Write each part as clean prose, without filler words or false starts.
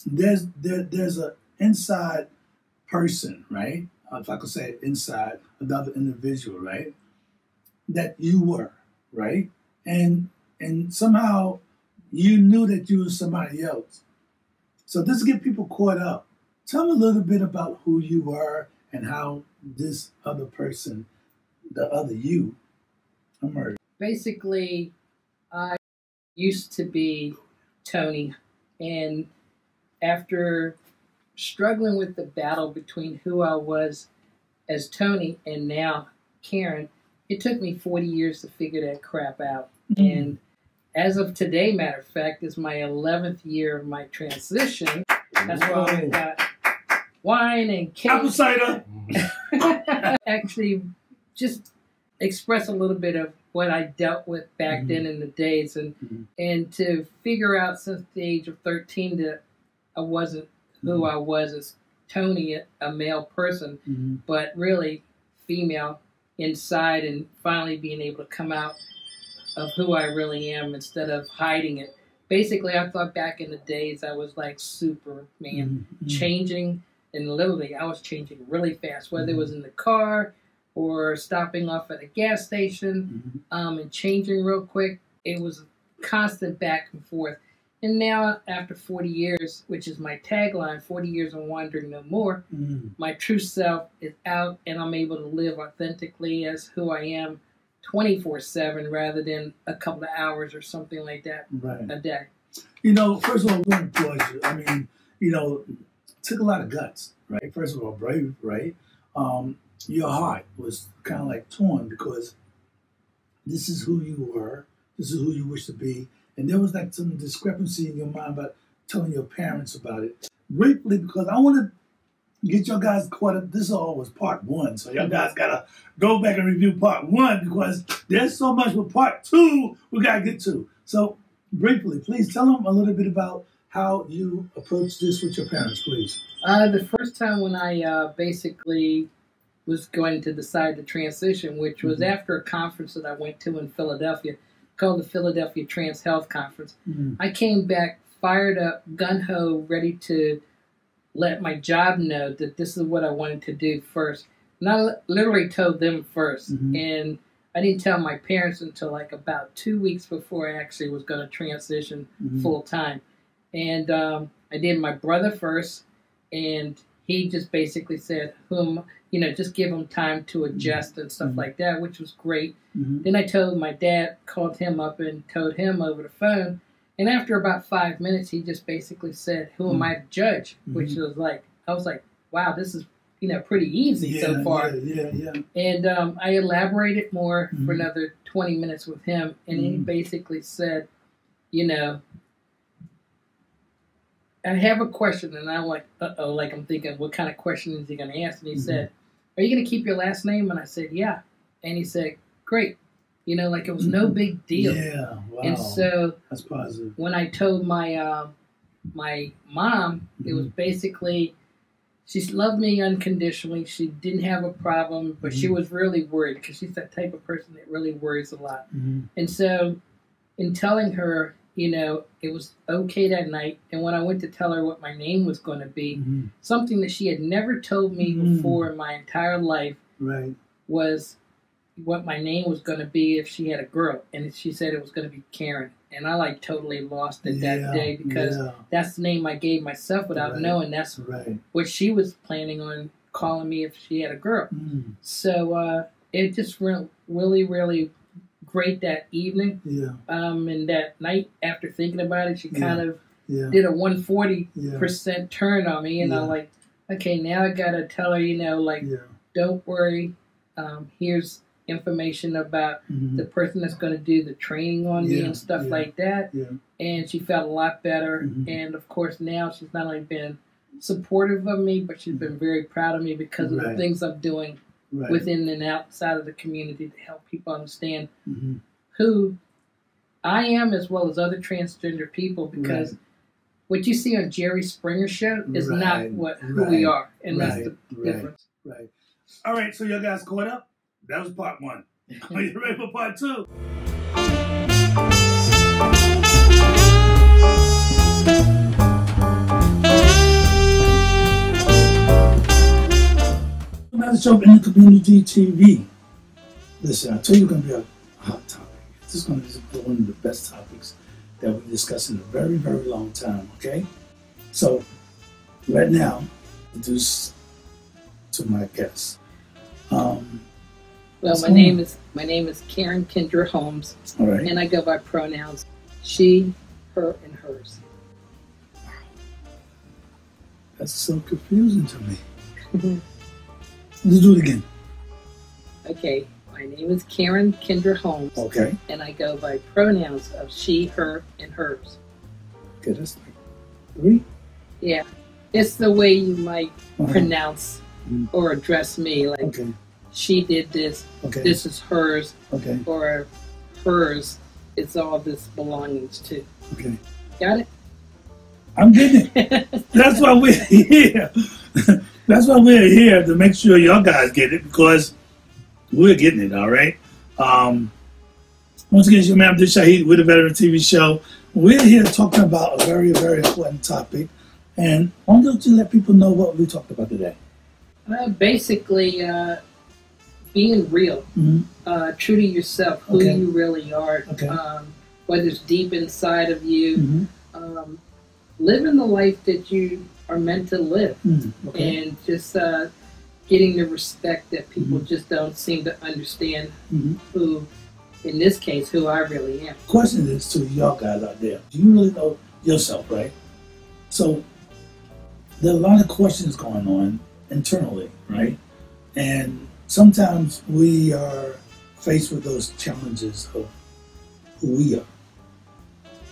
there's an inside person, right? If I could say it, inside another individual, right? That you were, right? And somehow you knew that you were somebody else. So this get people caught up. Tell me a little bit about who you were and how this other person, the other you, emerged. Basically, I used to be Tony, and after struggling with the battle between who I was as Tony and now Karen, it took me 40 years to figure that crap out. And as of today, matter of fact, is my 11th year of my transition. That's why I got wine and cake. Apple cider. Actually, just express a little bit of what I dealt with back then in the days, and to figure out since the age of 13 that I wasn't who I was as Tony, a male person, but really female inside, and finally being able to come out of who I really am instead of hiding it. Basically, I thought back in the days I was like Superman, changing, and literally I was changing really fast, whether it was in the car or stopping off at a gas station and changing real quick. It was a constant back and forth. And now, after 40 years, which is my tagline, 40 years and wandering no more, my true self is out, and I'm able to live authentically as who I am 24/7 rather than a couple of hours or something like that a day. You know, first of all, we're going to applaud you. I mean, you know, it took a lot of guts, right? First of all, brave, right? Your heart was kind of like torn because this is who you were, this is who you wish to be, and there was like some discrepancy in your mind about telling your parents about it. Briefly, because I want to get your guys caught up. This all was part one, so y'all guys got to go back and review part one because there's so much with part two we got to get to. So briefly, please tell them a little bit about how you approached this with your parents, please. The first time when I basically was going to decide to transition, which was after a conference that I went to in Philadelphia called the Philadelphia Trans Health Conference. I came back fired up, gung-ho, ready to let my job know that this is what I wanted to do first. And I literally told them first. And I didn't tell my parents until like about 2 weeks before I actually was going to transition full time. And I did my brother first, and he just basically said, just give him time to adjust and stuff like that, which was great. Then I told my dad, called him up and told him over the phone. And after about 5 minutes, he just basically said, who am I to judge? Which was like, I was like, wow, this is, pretty easy so far. And I elaborated more for another 20 minutes with him. And he basically said, I have a question. And I'm like, uh-oh, like I'm thinking, what kind of question is he going to ask? And he said, are you going to keep your last name? And I said, yeah. And he said, great. Like it was no big deal. Yeah, wow. And so that's positive. When I told my my mom, it was basically, she loved me unconditionally. She didn't have a problem, but she was really worried because she's that type of person that really worries a lot. And so in telling her, it was okay that night. And when I went to tell her what my name was going to be, something that she had never told me before in my entire life was what my name was going to be if she had a girl. And she said it was going to be Karen. And I totally lost it that day because that's the name I gave myself without knowing that's what she was planning on calling me if she had a girl. So it just went really, really great that evening. And that night after thinking about it, she kind of did a 140% turn on me. And I'm like, okay, now I got to tell her, don't worry. Here's information about the person that's going to do the training on me and stuff like that. And she felt a lot better. And of course now she's not only been supportive of me, but she's been very proud of me because of the things I'm doing within and outside of the community to help people understand who I am as well as other transgender people, because what you see on Jerry Springer's show is not who we are. And that's the difference. All right, so you guys caught up? That was part one. Are you ready for part two? Another show in the community TV. Listen, I told you it's going to be a hot topic. This is going to be one of the best topics that we discussed in a very, very long time, okay? So, right now, introduce to my guest. Well, my name is Karen Kendra Holmes, all right, and I go by pronouns she, her, and hers. That's so confusing to me. Let's do it again. Okay, my name is Karen Kendra Holmes. Okay. And I go by pronouns of she, her, and hers. Okay, that's like 3? Yeah. It's the way you might pronounce or address me. Like, okay, she did this, okay, this is hers, okay, or hers is all this belongings to. okay. Got it? I'm getting it. That's why we're here. That's why we're here, to make sure y'all guys get it, because we're getting it, all right? Once again, it's your man, Abdul Shahid, with a Veteran TV show. We're here talking about a very, very important topic. And why don't you let people know what we talked about today? Basically, being real, true to yourself, who Okay. you really are, Okay. whether it's deep inside of you, living the life that you are meant to live, Okay. and just getting the respect that people just don't seem to understand who, in this case, who I really am. Question is to y'all guys out there. Do you really know yourself, right? So there are a lot of questions going on internally, right? And sometimes we are faced with those challenges of who we are.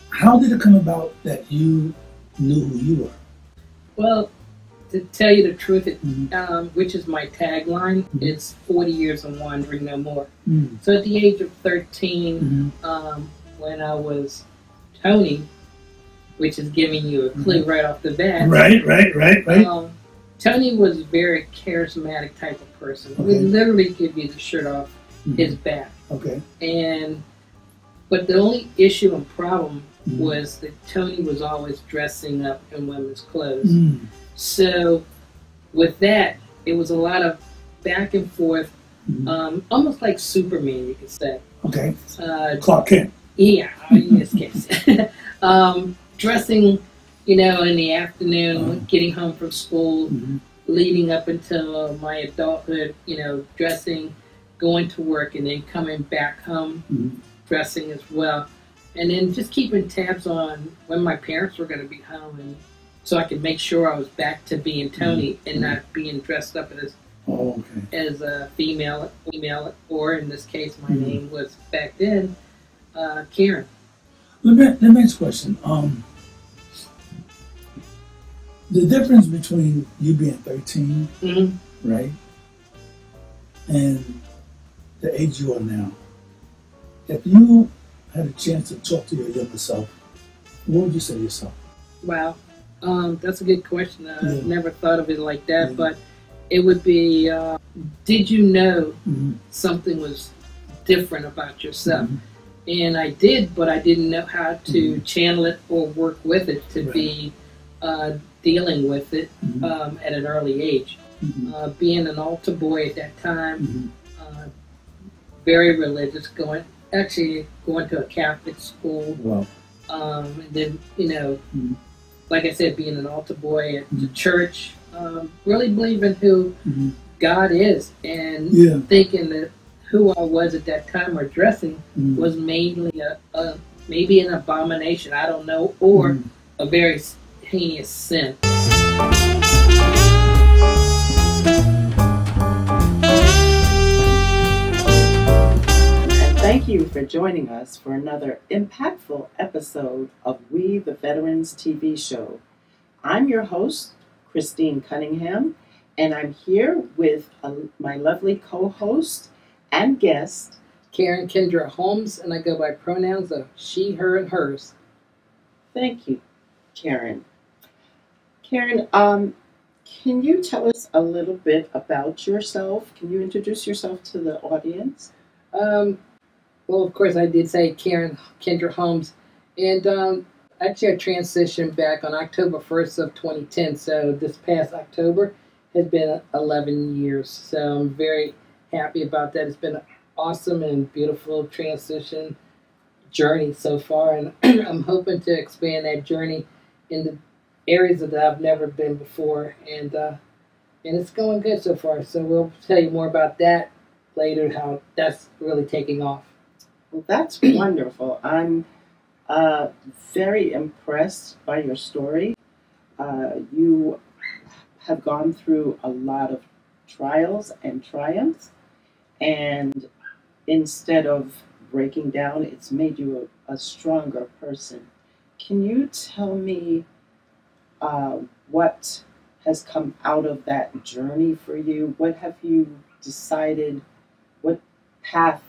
How did it come about that you knew who you were? Well, to tell you the truth, which is my tagline, it's 40 years and wandering no more. So at the age of 13, when I was Tony, which is giving you a clue right off the bat. Right. Tony was a very charismatic type of person. He would literally give you the shirt off his back. Okay. But the only issue and problem was that Tony was always dressing up in women's clothes. So with that, it was a lot of back and forth, almost like Superman, you could say. Okay. Clark Kent. Yeah, in this case. Dressing, in the afternoon, getting home from school, leading up until my adulthood, dressing, going to work, and then coming back home, dressing as well. And then just keeping tabs on when my parents were going to be home, and so I could make sure I was back to being Tony and not being dressed up as a female, or in this case, my name was back then, Karen. The next question. The difference between you being 13, right, and the age you are now. If you had a chance to talk to your younger self, what would you say to yourself? Wow, that's a good question. I never thought of it like that, but it would be, did you know something was different about yourself? And I did, but I didn't know how to channel it or work with it to be dealing with it at an early age. Being an altar boy at that time, very religious, going to a Catholic school. Wow. And then, like I said, being an altar boy at the church, really believing who God is, and thinking that who I was at that time, or dressing, was mainly maybe an abomination, I don't know, or a very heinous sin. And thank you for joining us for another impactful episode of We the Veterans TV show. I'm your host, Ms Cunningham, and I'm here with my lovely co-host and guest, Karen Kendra Holmes, and I go by pronouns of she, her, and hers. Thank you, Karen. Karen, can you tell us a little bit about yourself? Can you introduce yourself to the audience? Well, of course, I did say Karen Kendra Holmes, and actually I transitioned back on October 1st of 2010, so this past October has been 11 years. So I'm very happy about that. It's been an awesome and beautiful transition journey so far, and I'm hoping to expand that journey into areas that I've never been before, and it's going good so far. So we'll tell you more about that later, how that's really taking off. Well, that's wonderful. I'm very impressed by your story. You have gone through a lot of trials and triumphs, and instead of breaking down, it's made you a stronger person. Can you tell me what has come out of that journey for you? What have you decided? What path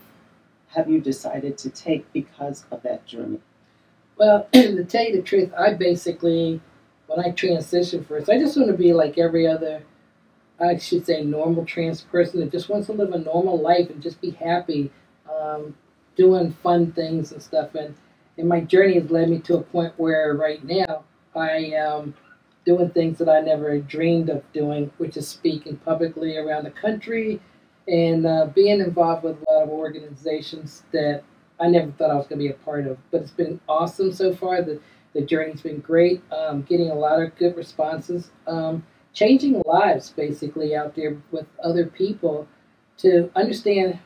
have you decided to take because of that journey? Well, to tell you the truth, I basically, when I transitioned first, I just want to be like every other, I should say, normal trans person that just wants to live a normal life and just be happy, doing fun things and stuff. And my journey has led me to a point where right now I am doing things that I never dreamed of doing, which is speaking publicly around the country and being involved with a lot of organizations that I never thought I was going to be a part of. But it's been awesome so far. The journey's been great, getting a lot of good responses, changing lives basically out there with other people to understand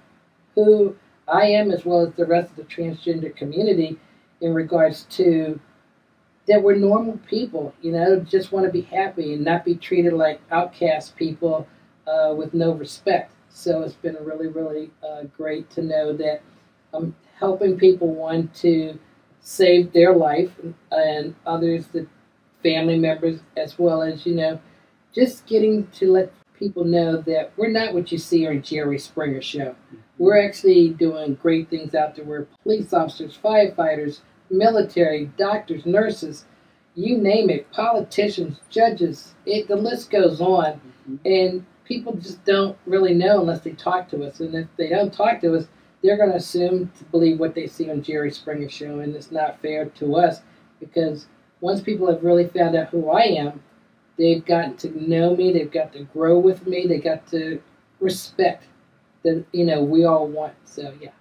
who I am as well as the rest of the transgender community in regards to that we're normal people, just want to be happy and not be treated like outcast people with no respect. So it's been really, really great to know that I'm helping people, one, to save their life and others, the family members, as well as, just getting to let people know that we're not what you see on Jerry Springer show. We're actually doing great things out there. We're police officers, firefighters, military, doctors, nurses, you name it, politicians, judges, the list goes on. And people just don't really know unless they talk to us. And if they don't talk to us, they're going to assume to believe what they see on Jerry Springer show, and it's not fair to us because once people have really found out who I am, they've gotten to know me, they've got to grow with me, they got to respect that, we all want. So, yeah.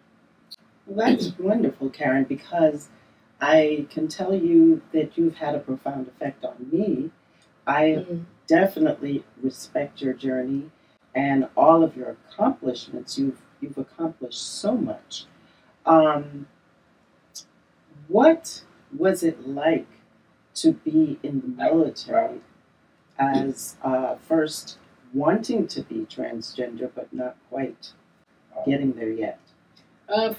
Well, that's wonderful, Karen, because I can tell you that you've had a profound effect on me. I definitely respect your journey and all of your accomplishments. You've accomplished so much. What was it like to be in the military as first wanting to be transgender but not quite getting there yet?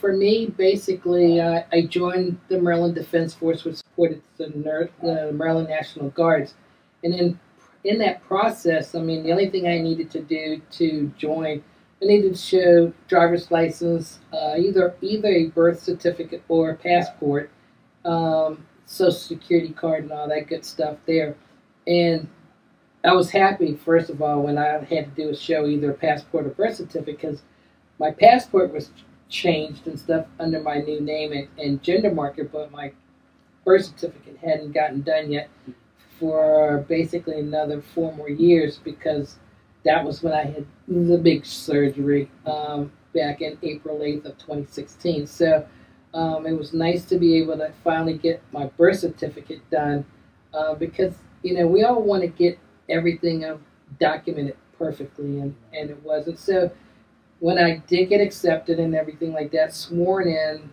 For me, basically, I joined the Maryland Defense Force, which supported the Maryland National Guards. And in that process, the only thing I needed to do to join, I needed to show driver's license, either a birth certificate or a passport, social security card and all that good stuff there. And I was happy, first of all, when I had to do a show either a passport or birth certificate, because my passport was changed and stuff under my new name and gender marker, but my birth certificate hadn't gotten done yet for basically another 4 more years, because that was when I had the big surgery back in April 8th of 2016. So it was nice to be able to finally get my birth certificate done because, we all want to get everything documented perfectly, and it wasn't. So when I did get accepted and everything like that, sworn in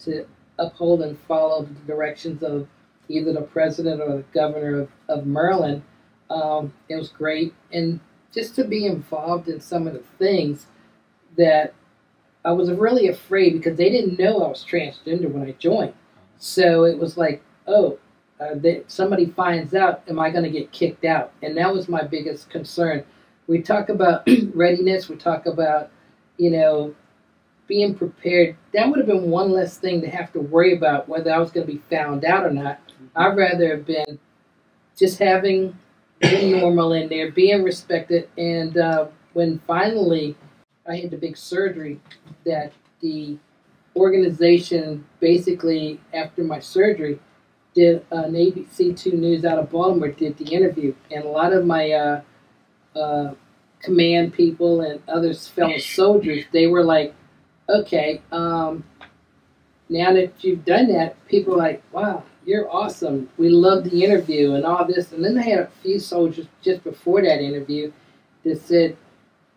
to uphold and follow the directions of either the president or the governor of Maryland, it was great. And just to be involved in some of the things that I was really afraid, because they didn't know I was transgender when I joined. So it was like, somebody finds out, am I going to get kicked out? And that was my biggest concern. We talk about readiness, we talk about, being prepared. That would have been one less thing to have to worry about, whether I was going to be found out or not. I'd rather have been just being normal in there, being respected. And when finally I had the big surgery, that the organization basically, after my surgery, did an ABC2 News out of Baltimore, did the interview. And a lot of my command people and other fellow soldiers, they were like, okay, now that you've done that, people are like, wow, you're awesome. We love the interview and all this. And then they had a few soldiers just before that interview that said,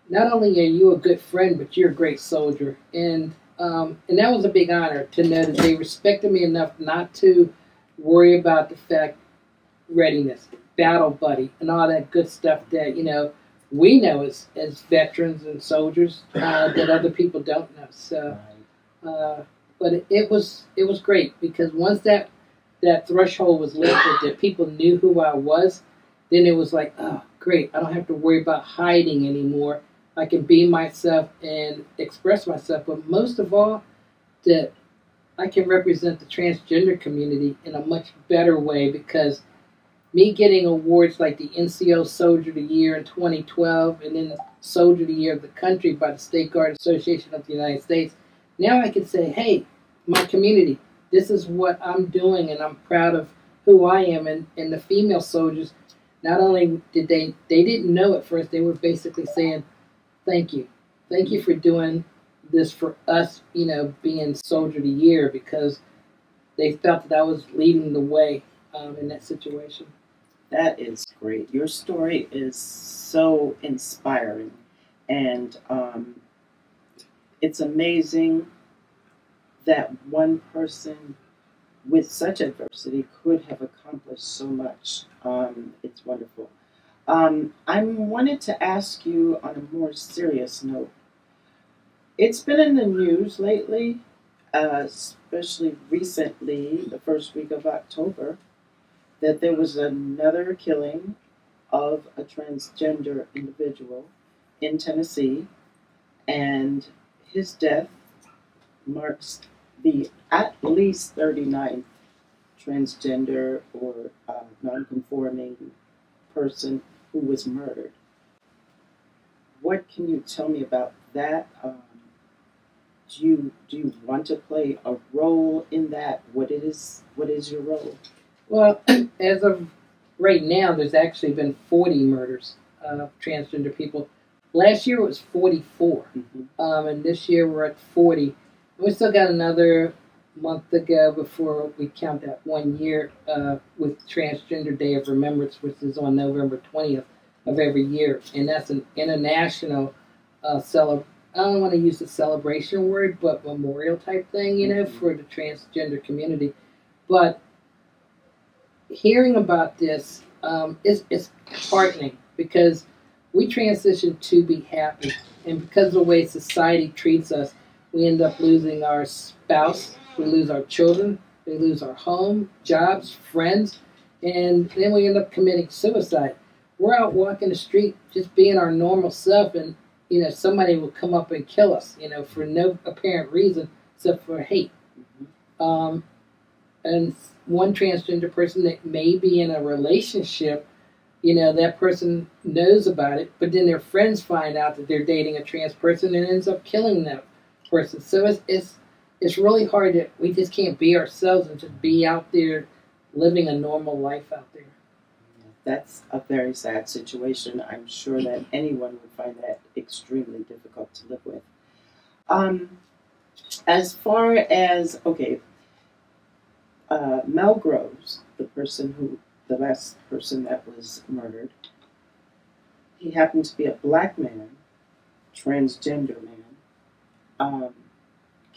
not only are you a good friend, but you're a great soldier. And that was a big honor to know that they respected me enough not to worry about the fact, readiness, battle buddy, and all that good stuff that, we know as veterans and soldiers that other people don't know. So, but it was great because once that threshold was lifted, that people knew who I was, then it was like, oh, great, I don't have to worry about hiding anymore. I can be myself and express myself, but most of all, that I can represent the transgender community in a much better way because me getting awards like the NCO Soldier of the Year in 2012 and then Soldier of the Year of the Country by the State Guard Association of the United States, now I can say, hey, my community, this is what I'm doing and I'm proud of who I am. And the female soldiers, not only did they didn't know at first, they were basically saying, thank you. Thank you for doing this for us, being Soldier of the Year because they felt that I was leading the way in that situation. That is great. Your story is so inspiring, and it's amazing that one person with such adversity could have accomplished so much. It's wonderful. I wanted to ask you on a more serious note. It's been in the news lately, especially recently, the first week of October, that there was another killing of a transgender individual in Tennessee, and his death marks the at least 39th transgender or non-conforming person who was murdered. What can you tell me about that? Do you want to play a role in that? What is your role? Well, as of right now, there's actually been 40 murders of transgender people. Last year it was 44, and this year we're at 40. And we still got another month to go before we count that 1 year with Transgender Day of Remembrance, which is on November 20th of every year. And that's an international I don't want to use the celebration word, but memorial type thing, for the transgender community. But hearing about this is heartening because we transition to be happy. And because of the way society treats us, we end up losing our spouse, we lose our children, we lose our home, jobs, friends, and then we end up committing suicide. We're out walking the street just being our normal self, and somebody will come up and kill us, for no apparent reason except for hate. And one transgender person that may be in a relationship, that person knows about it, but then their friends find out that they're dating a trans person and ends up killing that person. So it's really hard that we just can't be ourselves and just be out there living a normal life out there. That's a very sad situation. I'm sure that anyone would find that extremely difficult to live with. As far as, Mel Groves, the last person that was murdered, he happened to be a black man, transgender man.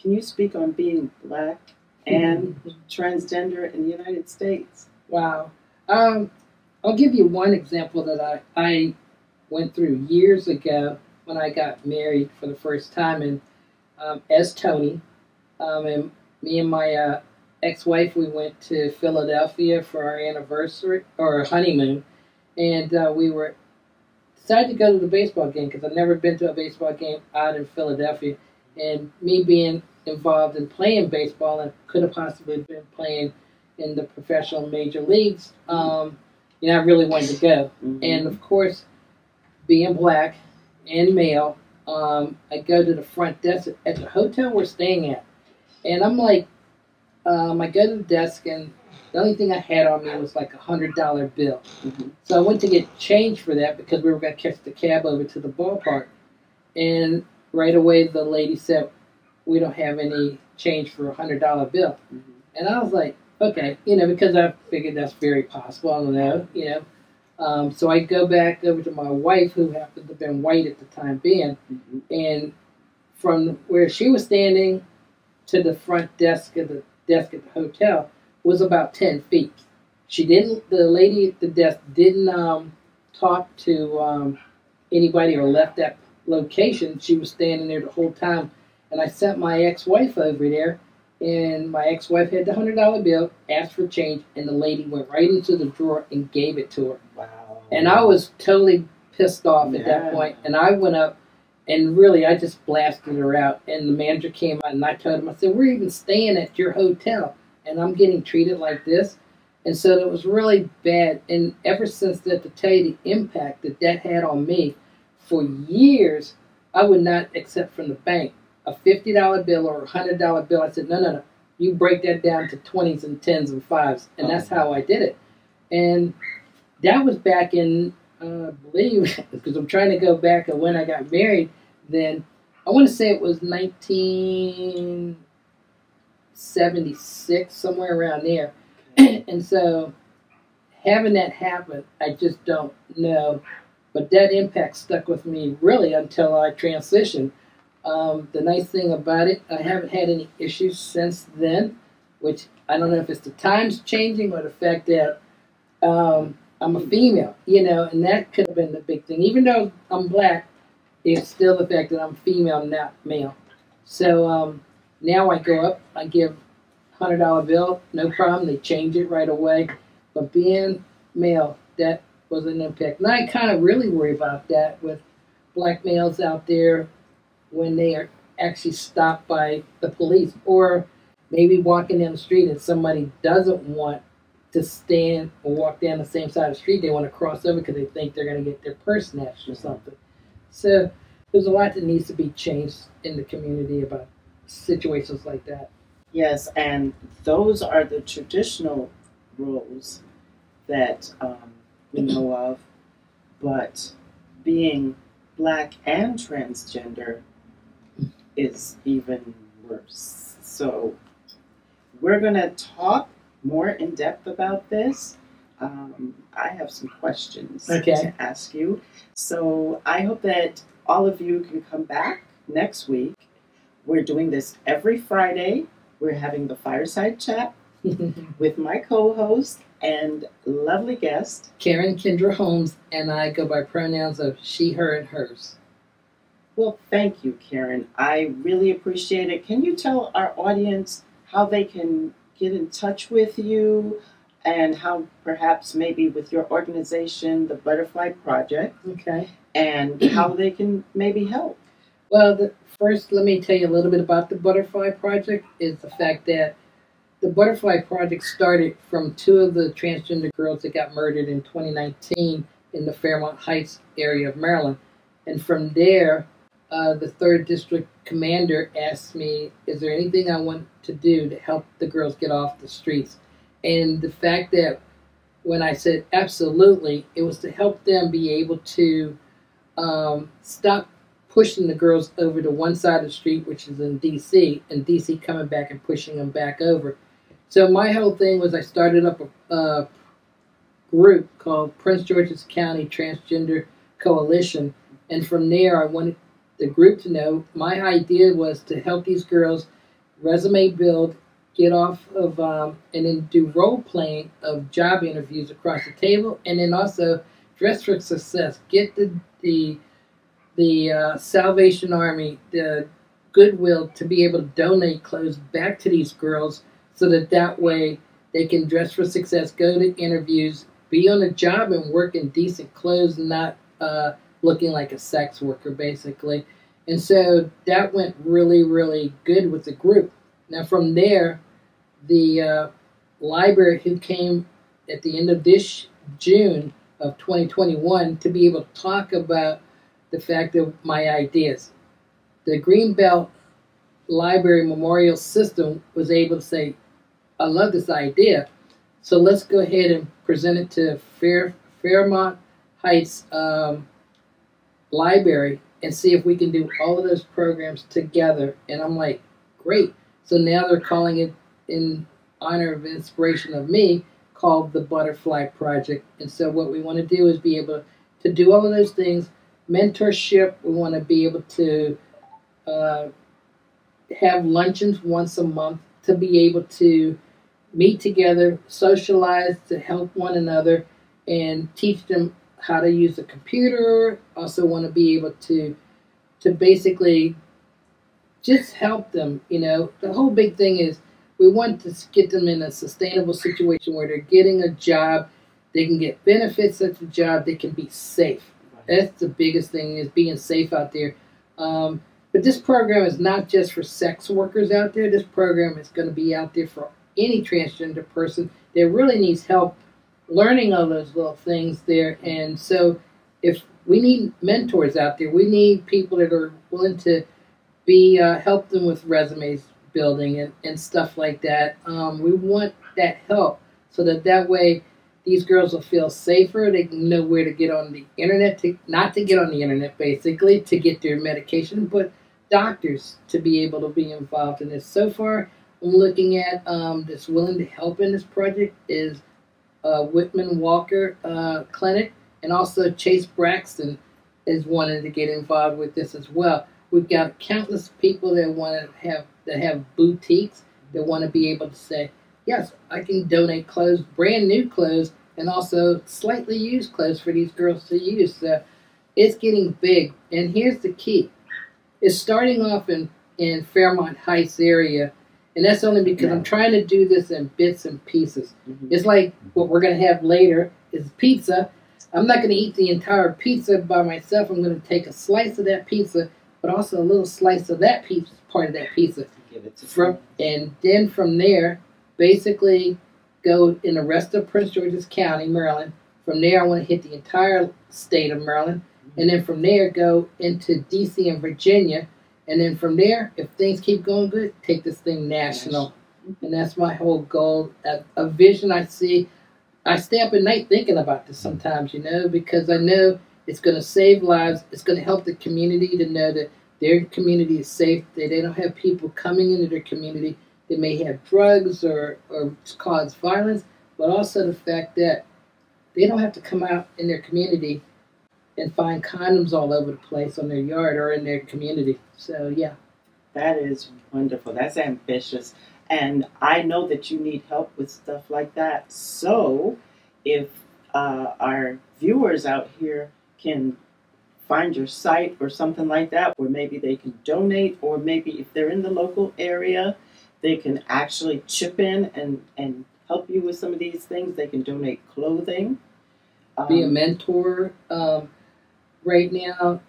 Can you speak on being black and transgender in the United States? Wow. I'll give you one example that I went through years ago when I got married for the first time, and as Tony, and me and my ex-wife, we went to Philadelphia for our anniversary or our honeymoon, and we decided to go to the baseball game because I've never been to a baseball game out in Philadelphia, and me being involved in playing baseball and could have possibly been playing in the professional major leagues. I really wanted to go. And of course, being black and male, I go to the front desk at the hotel we're staying at. And I'm like, I go to the desk and The only thing I had on me was like $100 bill. So I went to get change for that because we were going to catch the cab over to the ballpark. And right away the lady said, we don't have any change for a $100 bill. And I was like, okay, because I figured that's very possible. I don't know, So I go back over to my wife, who happened to have been white at the time being, and from where she was standing to the front desk at the hotel was about 10 feet. The lady at the desk didn't talk to anybody or left that location. She was standing there the whole time. And I sent my ex-wife over there, and my ex-wife had the $100 bill, asked for change, and the lady went right into the drawer and gave it to her. Wow. And I was totally pissed off at that point, and I went up, and really I just blasted her out. And the manager came out, and I told him, I said, we're even staying at your hotel, and I'm getting treated like this. And so it was really bad. And ever since that, to tell you the impact that had on me, for years, I would not accept from the bank a $50 bill or a $100 bill. I said, no. You break that down to 20s and 10s and 5s. And that's how I did it. And that was back in, I believe, because I'm trying to go back to when I got married, then I want to say it was 1976, somewhere around there. And so having that happen, I just don't know. But that impact stuck with me really until I transitioned. The nice thing about it, I haven't had any issues since then, which I don't know if it's the times changing or the fact that I'm a female, and that could have been the big thing. Even though I'm black, it's still the fact that I'm female, not male. So now I go up, I give $100 bill, no problem, they change it right away. But being male, that was an impact. And I kind of really worry about that with black males out there when they are actually stopped by the police, or maybe walking down the street and somebody doesn't want to stand or walk down the same side of the street. They want to cross over because they think they're going to get their purse snatched or something. So there's a lot that needs to be changed in the community about situations like that. Yes, and those are the traditional roles that we know of, but being black and transgender is even worse. So we're going to talk more in depth about this. I have some questions to ask you. So I hope that all of you can come back next week. We're doing this every Friday. We're having the fireside chat with my co-host and lovely guest, Karen Kendra Holmes, and I go by pronouns of she, her, and hers. Well, thank you, Karen. I really appreciate it. Can you tell our audience how they can get in touch with you and how perhaps maybe with your organization, the Butterfly Project, and how they can maybe help? Well, first, let me tell you a little bit about the Butterfly Project. Is the fact that the Butterfly Project started from 2 of the transgender girls that got murdered in 2019 in the Fairmont Heights area of Maryland. And from there, the 3rd District Commander asked me, is there anything I want to do to help the girls get off the streets? And the fact that when I said absolutely, it was to help them be able to stop pushing the girls over to one side of the street, which is in D.C., and D.C. coming back and pushing them back over. So my whole thing was I started up a group called Prince George's County Transgender Coalition, and from there I wanted the group to know my idea was to help these girls resume build, get off of, and then do role playing of job interviews across the table, and then also dress for success, get the Salvation Army, the Goodwill to be able to donate clothes back to these girls so that way they can dress for success, go to interviews, be on a job and work in decent clothes, not looking like a sex worker, basically. And so that went really, really good with the group. Now from there, the library who came at the end of this June of 2021 to be able to talk about the fact of my ideas. The Greenbelt Library Memorial System was able to say, I love this idea. So let's go ahead and present it to Fairmont Heights Library and see if we can do all of those programs together. And I'm like, great. So now they're calling it, in honor of inspiration of me, called the Butterfly Project. And so what we want to do is be able to do all of those things. Mentorship, we want to be able to have luncheons once a month, to be able to meet together, socialize, to help one another, and teach them how to use a computer. Also want to be able to basically just help them. You know, the whole big thing is we want to get them in a sustainable situation where they're getting a job, they can get benefits at the job, they can be safe. That's the biggest thing, is being safe out there. But this program is not just for sex workers out there. This program is going to be out there for any transgender person that really needs help learning all those little things there. And so if we need mentors out there, we need people that are willing to be help them with resumes building and stuff like that. We want that help so that way these girls will feel safer. They can know where to get on the internet, not to get on the internet, basically, to get their medication, but doctors to be able to be involved in this. So far, I'm looking at that's willing to help in this project is Whitman Walker Clinic, and also Chase Braxton is wanting to get involved with this as well. We've got countless people that want to have boutiques that want to be able to say, yes, I can donate clothes, brand new clothes, and also slightly used clothes for these girls to use. So it's getting big. And here's the key. It's starting off in Fairmont Heights area, and that's only because I'm trying to do this in bits and pieces. It's like what we're going to have later is pizza. I'm not going to eat the entire pizza by myself. I'm going to take a slice of that pizza, but also a little slice of that piece, part of that pizza. And then from there, basically go in the rest of Prince George's County, Maryland. From there, I want to hit the entire state of Maryland. And then from there, go into D.C. and Virginia. And then from there, if things keep going good, take this thing national. And that's my whole goal, a vision I see. I stay up at night thinking about this sometimes, you know, because I know it's going to save lives. It's going to help the community to know that their community is safe, that they don't have people coming into their community that may have drugs or cause violence, but also the fact that they don't have to come out in their community and find condoms all over the place on their yard or in their community. So, yeah. That is wonderful. That's ambitious. And I know that you need help with stuff like that. So if our viewers out here can find your site or something like that, or maybe they can donate, or maybe if they're in the local area, they can actually chip in and help you with some of these things. They can donate clothing. Be a mentor. Right now,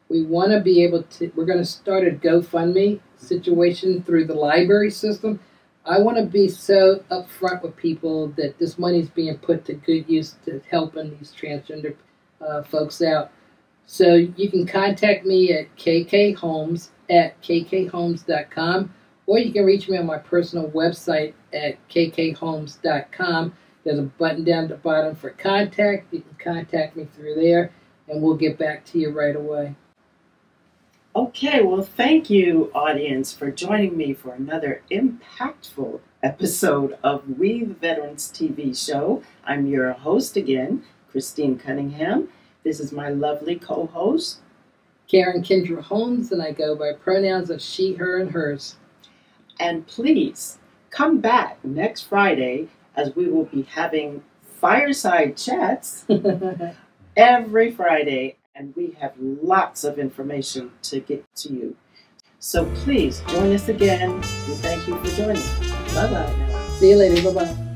we want to be able to, we're going to start a GoFundMe situation through the library system. I want to be so upfront with people that this money is being put to good use to helping these transgender folks out. So you can contact me at kkholmes@kkholmes.com, or you can reach me on my personal website at kkholmes.com. There's a button down at the bottom for contact. You can contact me through there, and we'll get back to you right away. Okay, well, thank you, audience, for joining me for another impactful episode of We the Veterans TV show. I'm your host again, Ms Cunningham. This is my lovely co-host, Karen Kendra Holmes, and I go by pronouns of she, her, and hers. And please come back next Friday, as we will be having fireside chats every Friday, and we have lots of information to get to you. So please join us again. We thank you for joining us. Bye-bye now. See you later. Bye-bye.